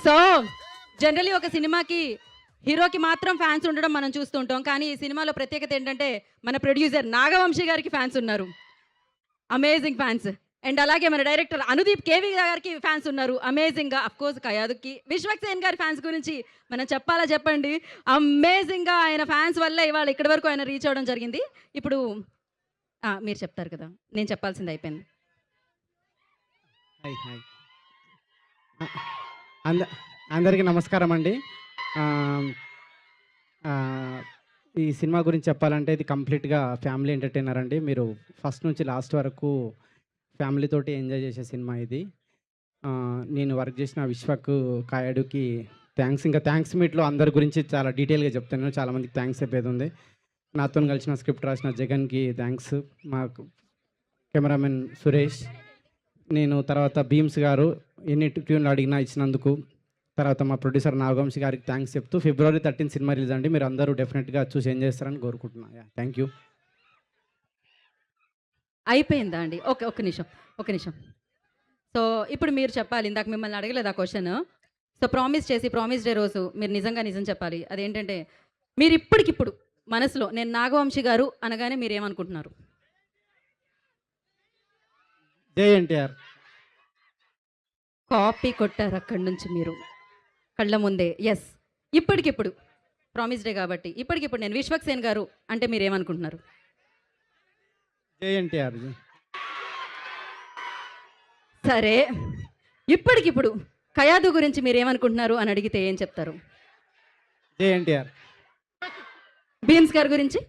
So generally ఒక సినిమాకి హీరోకి మాత్రం ఫ్యాన్స్ ఉండడం మనం చూస్తుంటాం. కానీ ఈ సినిమాలో ప్రత్యేకత ఏంటంటే మన ప్రొడ్యూసర్ నాగవంశీ గారికి ఫ్యాన్స్ ఉన్నారు. Amazing fans. అండ్ అలాగే మన డైరెక్టర్ అనుదీప్ కేవి గారికి ఫ్యాన్స్ ఉన్నారు. అమేజింగ్‌గా అఫ్‌కోర్స్ కయాదుకి. విశ్వక్సేన్ గారి ఫ్యాన్స్ గురించి మనం చెప్పాలా చెప్పండి. అమేజింగ్‌గా ఆయన ఫ్యాన్స్ వల్లే ఇవాళ ఇక్కడి వరకు ఆయన రీచ్ అవ్వడం జరిగింది. ఇప్పుడు మీరు చెప్తారు కదా! నేను చెప్పాల్సింది అయిపోయింది. హాయ్ హాయ్ అంద అందరికీ నమస్కారం అండి. ఈ సినిమా గురించి చెప్పాలంటే ఇది కంప్లీట్గా ఫ్యామిలీ ఎంటర్టైనర్ అండి. మీరు ఫస్ట్ నుంచి లాస్ట్ వరకు ఫ్యామిలీతోటి ఎంజాయ్ చేసే సినిమా ఇది. నేను వర్క్ చేసిన విశ్వక్ కాయడుకి థ్యాంక్స్. ఇంకా థ్యాంక్స్ మీట్లో అందరి గురించి చాలా డీటెయిల్గా చెప్తాను. చాలామందికి థ్యాంక్స్ చెప్పేది ఉంది. నాతో కలిసిన స్క్రిప్ట్ రాసిన జగన్కి థ్యాంక్స్, మాకు కెమెరామెన్ సురేష్, నేను తర్వాత భీమ్స్ గారు ఎన్ని ట్యూన్లు అడిగినా ఇచ్చినందుకు, తర్వాత మా ప్రొడ్యూసర్ నాగవంశీ గారికి థ్యాంక్స్ చెప్తూ February 13 సినిమా రిలీజ్ అండి. మీరు అందరూ డెఫినెట్గా చూసి ఎంజాయ్ చేస్తారని కోరుకుంటున్నాను. Thank you. అయిపోయిందా అండి? ఓకే. ఒక్క నిమిషం. సో ఇప్పుడు మీరు చెప్పాలి. ఇందాక మిమ్మల్ని అడగలేదు ఆ క్వశ్చన్. సో ప్రామిస్ డే రోజు మీరు నిజం చెప్పాలి. అదేంటంటే మీరు ఇప్పటికిప్పుడు మనసులో నేను నాగవంశీ గారు అనగానే మీరేమనుకుంటున్నారు? జై ఎన్టీఆర్. కాపీ కొట్టారు అక్కడి నుంచి మీరు కళ్ళ ముందే. ఎస్. ఇప్పటికిప్పుడు ప్రామిస్ డే కాబట్టి ఇప్పటికిప్పుడు నేను విశ్వక్సేన్ గారు అంటే మీరేమనుకుంటున్నారు? జై ఎన్టీఆర్. సరే, ఇప్పటికిప్పుడు కయాదు గురించి మీరేమనుకుంటున్నారు అని అడిగితే ఏం చెప్తారు? జై ఎన్టీఆర్. భీమ్స్ గారి గురించి?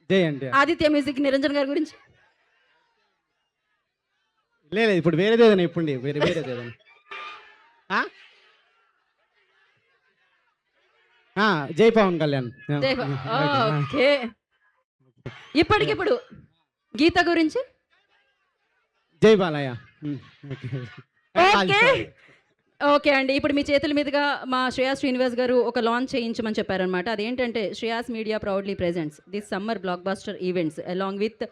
జై ఎన్టీఆర్. ఆదిత్య మ్యూజిక్ నిరంజన్ గారి గురించి? లేదు, ఇప్పుడు వేరేది ఏదైనా ఇప్పుడు వేరేది ఏదైనా జై పవన్ కళ్యాణ్. ఓకే. ఇప్పటికిప్పుడు గీత గురించి? జై బాలయ్య. ఓకే ఓకే అండి. ఇప్పుడు మీ చేతుల మీదుగా మా శ్రేయాస్ శ్రీనివాస్ గారు ఒక లాంచ్ చేయించమని చెప్పారనమాట. అదేంటంటే Shreyas media proudly presents this summer blockbuster events along with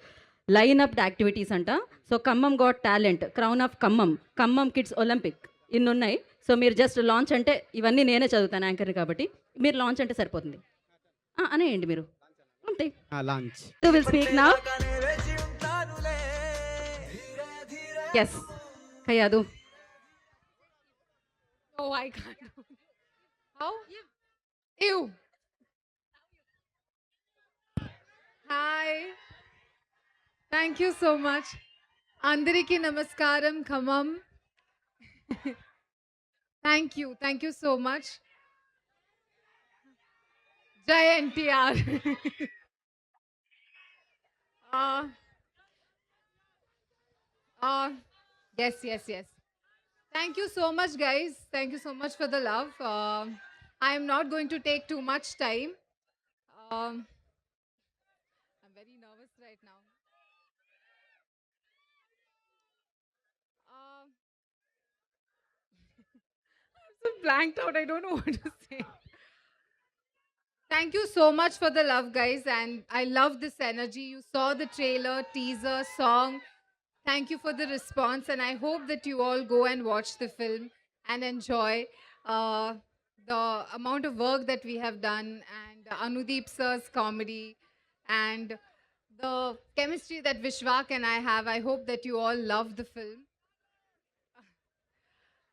line up activities అంట. So Khammam got talent, crown of Khammam kids Olympic, ఇన్ని ఉన్నాయి. సో మీరు జస్ట్ లాంచ్ అంటే ఇవన్నీ నేనే చదువుతాను యాంకర్ కాబట్టి మీరు లాంచ్ అంటే సరిపోతుంది అనేయండి మీరు అంతే. Launch will speak now. Yes కయాదు. Oh, I can't. How? Ew. Hi. Thank you so much. Andariki namaskaram, Khammam. Thank you so much. Jai NTR. Yes. Thank you so much, guys. Thank you so much for the love. I am not going to take too much time. I'm very nervous right now. I'm so blanked out. I don't know what to say. Thank you so much for the love, guys. And I love this energy. You saw the trailer, teaser, song. Thank you for the response. And I hope that you all go and watch the film and enjoy the amount of work that we have done, and Anudeep sir's comedy and the chemistry that Vishwak and I have. I hope that you all love the film.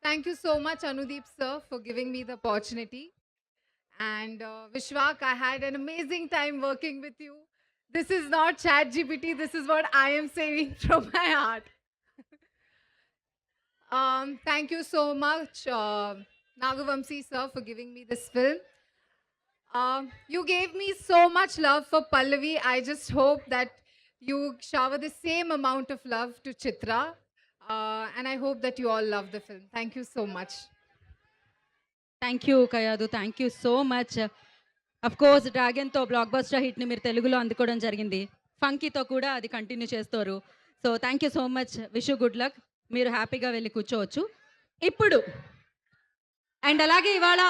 Thank you so much, Anudeep sir, for giving me the opportunity. And Vishwak, I had an amazing time working with you. This is not ChatGPT. This is what I am saying from my heart. Thank you so much, Nagavamsi sir, for giving me this film. You gave me so much love for Pallavi. I just hope that you shower the same amount of love to Chitra. And I hope that you all love the film. Thank you so much. Thank you Kayadu. Thank you so much. Of course డ్రాగన్తో blockbuster హిట్ని మీరు తెలుగులో అందుకోవడం జరిగింది. ఫంకీతో కూడా అది continue చేస్తారు. So thank you so much. Wish you good luck. మీరు హ్యాపీగా వెళ్ళి కూర్చోవచ్చు ఇప్పుడు. అండ్ అలాగే ఇవాళ